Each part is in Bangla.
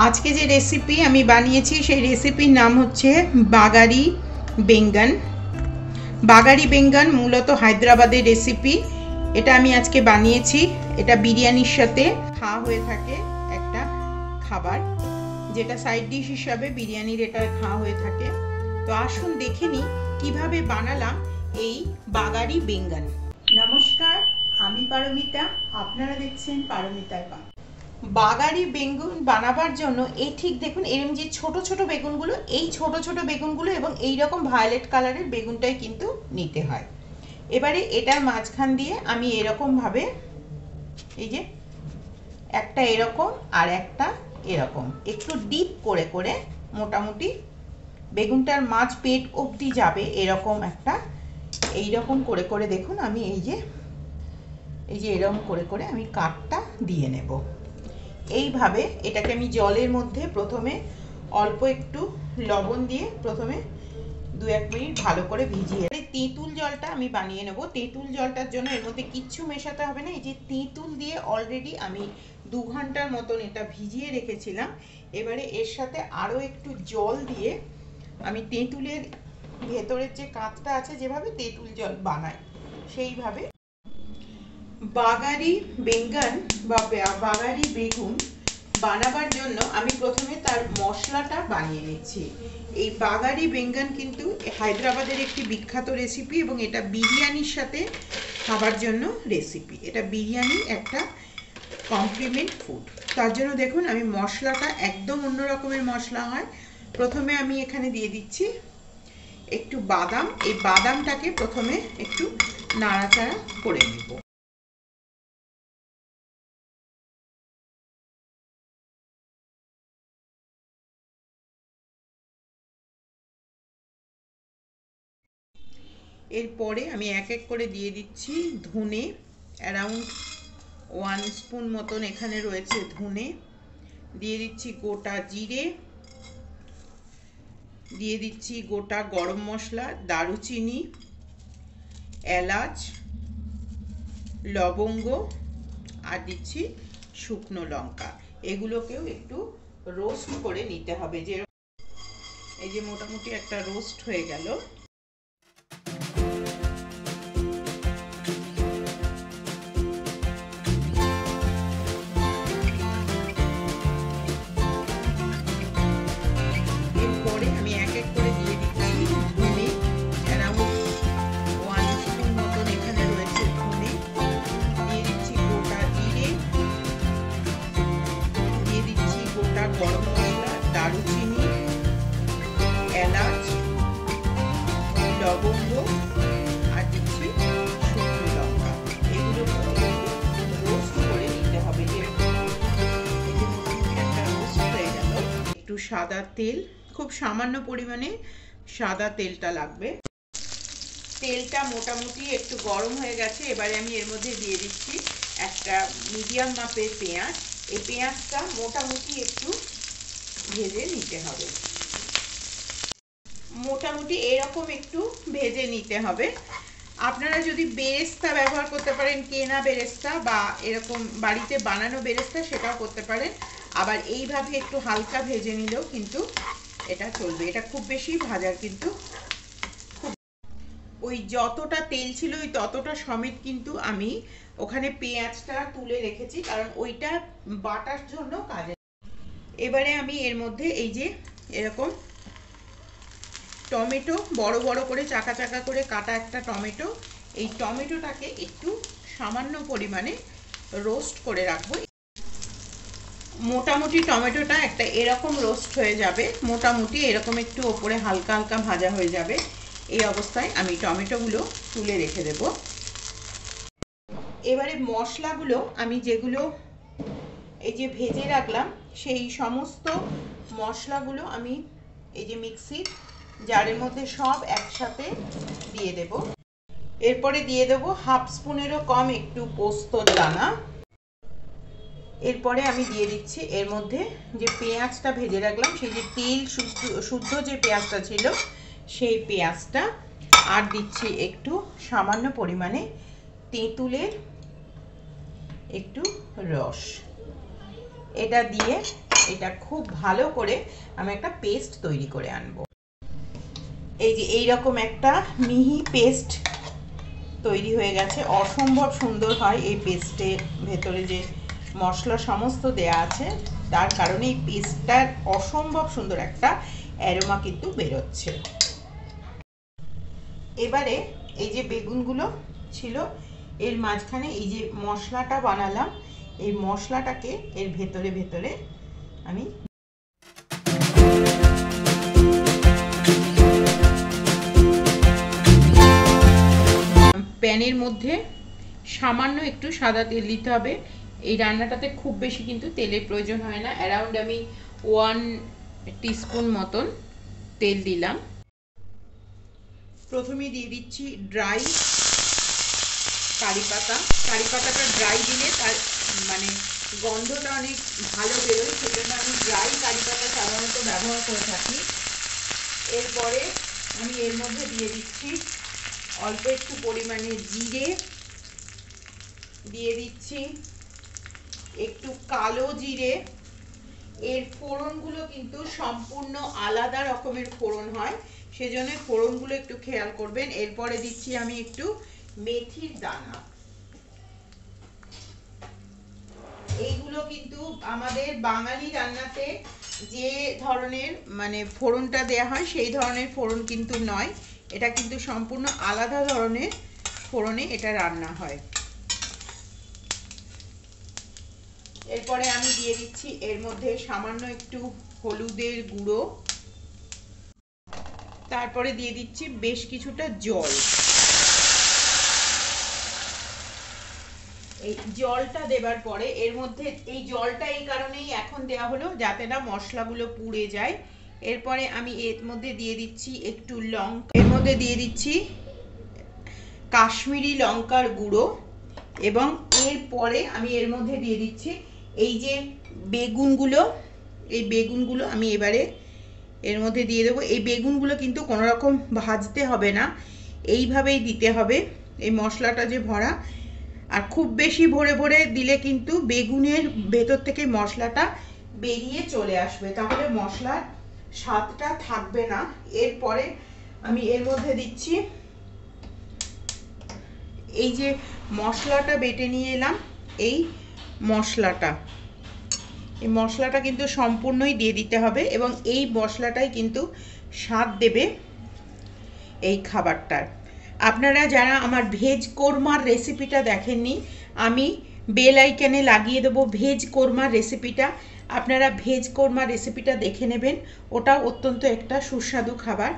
আজকে যে রেসিপি আমি বানিয়েছি সেই রেসিপির নাম হচ্ছে বাগারি বেঙ্গন। বাগারি বেঙ্গন মূলত হায়দ্রাবাদের রেসিপি। এটা আমি আজকে বানিয়েছি। এটা বিরিয়ানির সাথে খাওয়া হয়ে থাকে একটা খাবার, যেটা সাইড ডিশ হিসাবে বিরিয়ানির এটা খাওয়া হয়ে থাকে। তো আসুন দেখে নিই কিভাবে বানালাম এই বাগারি বেঙ্গন। নমস্কার, আমি পারমিতা, আপনারা দেখছেন পারমিতার পা। বাগারি বেগুন বানাবার জন্য এই ঠিক দেখুন এরকম যে ছোট ছোট বেগুনগুলো, এই ছোট ছোট বেগুনগুলো এবং এই রকম ভায়োলেট কালারের বেগুনটাই কিন্তু নিতে হয়। এবারে এটার মাঝখান দিয়ে আমি এরকম ভাবে এই যে একটা এরকম আর একটা এরকম একটু ডিপ করে করে মোটামুটি বেগুনটার মাঝ পেট অবধি যাবে এরকম একটা এইরকম করে করে দেখুন আমি এই যে এরকম করে করে আমি কাটটা দিয়ে নেব। এইভাবে এটাকে আমি জলের মধ্যে প্রথমে অল্প একটু লবণ দিয়ে প্রথমে 2-1 মিনিট ভালো করে ভিজিয়ে, তেঁতুল জলটা আমি বানিয়ে নেব। তেঁতুল জলটার জন্য এর মধ্যে কিচ্ছু মেশাতে হবে না। এই যে তেঁতুল দিয়ে অলরেডি আমি 2 ঘন্টার মতন এটা ভিজিয়ে রেখেছিলাম। এবারে এর সাথে আরও একটু জল দিয়ে আমি তেঁতুলের ভেতরের যে কাঁচটা আছে, যেভাবে তেঁতুল জল বানায় সেইভাবে বাগারি বেঙ্গন বা বাগারি বেগুন বানাবার জন্য আমি প্রথমে তার মশলাটা বানিয়ে নিচ্ছি। এই বাগারি বেঙ্গন কিন্তু হায়দ্রাবাদের একটি বিখ্যাত রেসিপি এবং এটা বিরিয়ানির সাথে খাবার জন্য রেসিপি। এটা বিরিয়ানির একটা কমপ্লিমেন্ট ফুড। তার জন্য দেখুন আমি মশলাটা একদম অন্য রকমের মশলা হয়। প্রথমে আমি এখানে দিয়ে দিচ্ছি একটু বাদাম। এই বাদামটাকে প্রথমে একটু নাড়াচাড়া করে নেব। এরপরে আমি এক এক করে দিয়ে দিচ্ছি ধনে, অ্যারাউন্ড 1 স্পুন মতন এখানে রয়েছে ধনে। দিয়ে দিচ্ছি গোটা জিরে, দিয়ে দিচ্ছি গোটা গরম মশলা, দারুচিনি, এলাচ, লবঙ্গ আর দিচ্ছি শুকনো লঙ্কা। এগুলোকেও একটু রোস্ট করে নিতে হবে। যে এই যে মোটামুটি একটা রোস্ট হয়ে গেল। গরম মশলা, দারুচিনি, এলাচ, লবঙ্গ আর দিচ্ছি শুকনো লঙ্কা। এগুলো রোস্ট করে নিতে হবে। যে মোটামুটি একটা রোস্ট হয়ে গেল। একটু সাদা তেল, খুব সামান্য পরিমাণে সাদা তেলটা লাগবে। তেলটা মোটামুটি একটু গরম হয়ে গেছে। এবারে আমি এর মধ্যে দিয়ে দিচ্ছি একটা মিডিয়াম মাপের পেঁয়াজ। এই পেঁয়াজটা মোটামুটি একটু ভেজে নিতে হবে। মোটামুটি এরকম একটু ভেজে নিতে হবে। আপনারা যদি বেরেস্তা ব্যবহার করতে পারেন, কেনা বেরেস্তা বা এরকম বাড়িতে বানানো বেরেস্তা, সেটাও করতে পারেন। আবার এইভাবে একটু হালকা ভেজে নিলেও কিন্তু এটা চলবে। এটা খুব বেশি ভাজার কিন্তু ওই যতটা তেল ছিল ওই ততটা সমেত কিন্তু আমি ওখানে পেঁয়াজটা তুলে রেখেছি, কারণ ওইটা বাটার জন্য কাজে। এবারে আমি এর মধ্যে এই যে এরকম টমেটো, বড় বড় করে চাকা চাকা করে কাটা একটা টমেটো, এই টমেটোটাকে একটু সামান্য পরিমাণে রোস্ট করে রাখবো। মোটামুটি টমেটোটা একটা এরকম রোস্ট হয়ে যাবে, মোটামুটি এরকম একটু ওপরে হালকা হালকা ভাজা হয়ে যাবে। এই অবস্থায় আমি টমেটোগুলো তুলে রেখে দেব। এবারে মশলাগুলো আমি যেগুলো এই যে ভেজে রাখলাম, সেই সমস্ত মশলাগুলো আমি এই যে মিক্সির জারের মধ্যে সব একসাথে দিয়ে দেব। এরপরে দিয়ে দেব 1/2 স্পুনেরও কম একটু পোস্তর দানা। এরপরে আমি দিয়ে দিচ্ছি এর মধ্যে যে পেঁয়াজটা ভেজে রাখলাম, সেই যে তেল শুদ্ধ যে পেঁয়াজটা ছিল সেই পেঁয়াজটা, আর দিচ্ছি একটু সামান্য পরিমাণে তেঁতুলের একটু রস। এটা দিয়ে এটা খুব ভালো করে আমি একটা পেস্ট তৈরি করে আনবো। এই যে এইরকম একটা মিহি পেস্ট তৈরি হয়ে গেছে। অসম্ভব সুন্দর হয় এই পেস্টের ভেতরে যে মশলা সমস্ত দেয়া আছে, তার কারণে এই পেস্টটার অসম্ভব সুন্দর একটা অ্যারোমা কিন্তু বেরোচ্ছে। এবারে এই যে বেগুনগুলো ছিল এর মাঝখানে এই যে মশলাটা বানালাম, এই মশলাটাকে এর ভেতরে ভেতরে আমি প্যানের মধ্যে সামান্য একটু সাদা তেল দিতে হবে। এই রান্নাটাতে খুব বেশি কিন্তু তেলের প্রয়োজন হয় না, অ্যারাউন্ড আমি 1 টিস্পুন মতন তেল দিলাম। প্রথমে দিয়ে দিচ্ছি ড্রাই কারি পাতা। কারি পাতাটা ড্রাই দিলে তার মানে গন্ধটা অনেক ভালো বেরোয়, সেজন্য আমি ড্রাই কারি পাতা সাধারণত ব্যবহার করে থাকি। এরপরে আমি এর মধ্যে দিয়ে দিচ্ছি অল্প একটু পরিমাণে জিরে, দিয়ে দিচ্ছি একটু কালো জিরে। এর ফোড়নগুলো কিন্তু সম্পূর্ণ আলাদা রকমের ফোড়ন হয়, সেজন্য ফোড়নগুলো একটু খেয়াল করবেন। এরপরে দিচ্ছি আমি একটু মেথির দানা। এইগুলো কিন্তু আমাদের বাঙালি রান্নাতে যে ধরনের মানে ফোড়নটা দেয়া হয় সেই ধরনের ফোড়ন কিন্তু নয়, এটা কিন্তু সম্পূর্ণ আলাদা ধরনের ফোড়নে এটা রান্না হয়। এরপরে আমি দিয়ে দিচ্ছি এর মধ্যে সামান্য একটু হলুদের গুঁড়ো, তারপরে দিয়ে দিচ্ছি বেশ কিছুটা জল। এই জলটা দেবার পরে এর মধ্যে এই জলটা এই কারণেই এখন দেওয়া হলো যাতে না মশলাগুলো পুড়ে যায়। এরপরে আমি এর মধ্যে দিয়ে দিচ্ছি একটু লঙ্কা, এর মধ্যে দিয়ে দিচ্ছি কাশ্মীরি লঙ্কার গুঁড়ো, এবং এরপরে আমি এর মধ্যে দিয়ে দিচ্ছি এই যে বেগুনগুলো, এই বেগুনগুলো আমি এবারে এর মধ্যে দিয়ে দেবো। এই বেগুনগুলো কিন্তু কোনো রকম ভাজতে হবে না, এইভাবেই দিতে হবে। এই মশলাটা যে ভরা, আর খুব বেশি ভরে ভরে দিলে কিন্তু বেগুনের ভেতর থেকে মশলাটা বেরিয়ে চলে আসবে, তাহলে মশলার স্বাদটা থাকবে না। এরপরে আমি এর মধ্যে দিচ্ছি এই যে মশলাটা বেটে নিয়ে এলাম, এই মশলাটা, এই মশলাটা কিন্তু সম্পূর্ণই দিয়ে দিতে হবে, এবং এই মশলাটাই কিন্তু স্বাদ দেবে এই খাবারটার। আপনারা যারা আমার ভেজ কোরমার রেসিপিটা দেখেননি, আমি বেল আইকনে লাগিয়ে দেবো ভেজ কোরমার রেসিপিটা, আপনারা ভেজ কোরমার রেসিপিটা দেখে নেবেন। ওটাও অত্যন্ত একটা সুস্বাদু খাবার।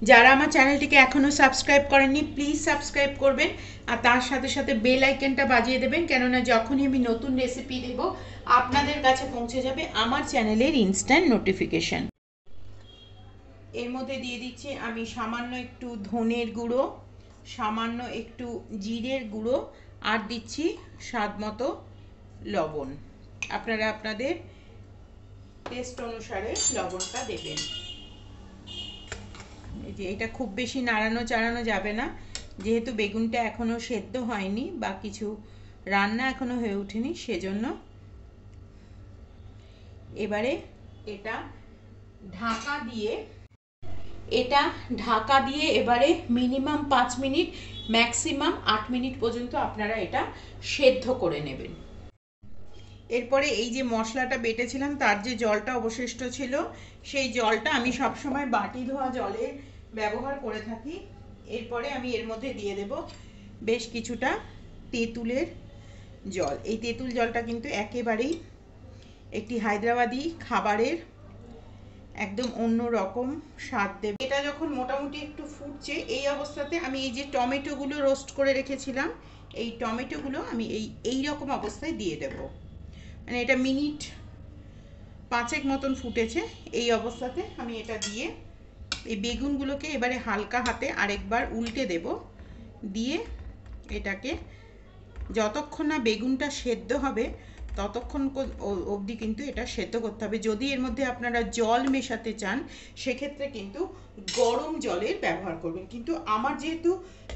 যারা আমার চ্যানেলটিকে এখনও সাবস্ক্রাইব করেননি প্লিজ সাবস্ক্রাইব করবেন, আর তার সাথে সাথে বেল আইকনটা বাজিয়ে দেবেন, কেননা যখনই আমি নতুন রেসিপি দেব আপনাদের কাছে পৌঁছে যাবে আমার চ্যানেলের ইনস্ট্যান্ট নোটিফিকেশন। এর মধ্যে দিয়ে দিচ্ছি আমি সামান্য একটু ধনের গুঁড়ো, সামান্য একটু জিরের গুঁড়ো, আর দিচ্ছি স্বাদ মতো লবণ। আপনারা আপনাদের টেস্ট অনুসারে লবণটা দেবেন। এই যে এটা খুব বেশি নাড়ানো চাড়ানো যাবে না, যেহেতু বেগুনটা এখনও সেদ্ধ হয়নি বা কিছু রান্না এখনও হয়ে ওঠেনি, সেজন্য। এবারে এটা ঢাকা দিয়ে এবারে মিনিমাম 5 মিনিট, ম্যাক্সিমাম 8 মিনিট পর্যন্ত আপনারা এটা সেদ্ধ করে নেবেন। এরপরে এই যে মশলাটা বেটেছিলাম তার যে জলটা অবশিষ্ট ছিল, সেই জলটা আমি সবসময় বাটি ধোয়া জলে ব্যবহার করে থাকি। এরপরে আমি এর মধ্যে দিয়ে দেব বেশ কিছুটা তেঁতুলের জল। এই তেঁতুল জলটা কিন্তু একেবারেই একটি হায়দ্রাবাদি খাবারের একদম অন্য রকম স্বাদ দেবে। এটা যখন মোটামুটি একটু ফুটছে, এই অবস্থাতে আমি এই যে টমেটোগুলো রোস্ট করে রেখেছিলাম, এই টমেটোগুলো আমি এই রকম অবস্থায় দিয়ে দেব। মানে এটা মিনিট 5 মতন ফুটেছে, এই অবস্থাতে আমি এটা দিয়ে এই বেগুনগুলোকে এবারে হালকা হাতে আরেকবার উল্টে দেব, দিয়ে এটাকে যতক্ষণ না বেগুনটা সেদ্ধ হবে ততক্ষণ অবধি কিন্তু এটা সেদ্ধ করতে হবে। যদি এর মধ্যে আপনারা জল মেশাতে চান সেক্ষেত্রে কিন্তু গরম জলের ব্যবহার করবেন, কিন্তু আমার যেহেতু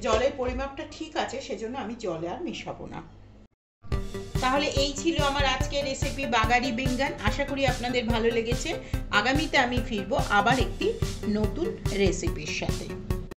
জলের পরিমাপটা ঠিক আছে সেজন্য আমি জলে আর মেশাবো না। তাহলে তাহলে এই ছিল আমার আজকের রেসিপি বাগারি বেঙ্গন। আশা করি আপনাদের ভালো লেগেছে। আগামীতে আমি ফিরবো আবার একটি নতুন রেসিপির সাথে।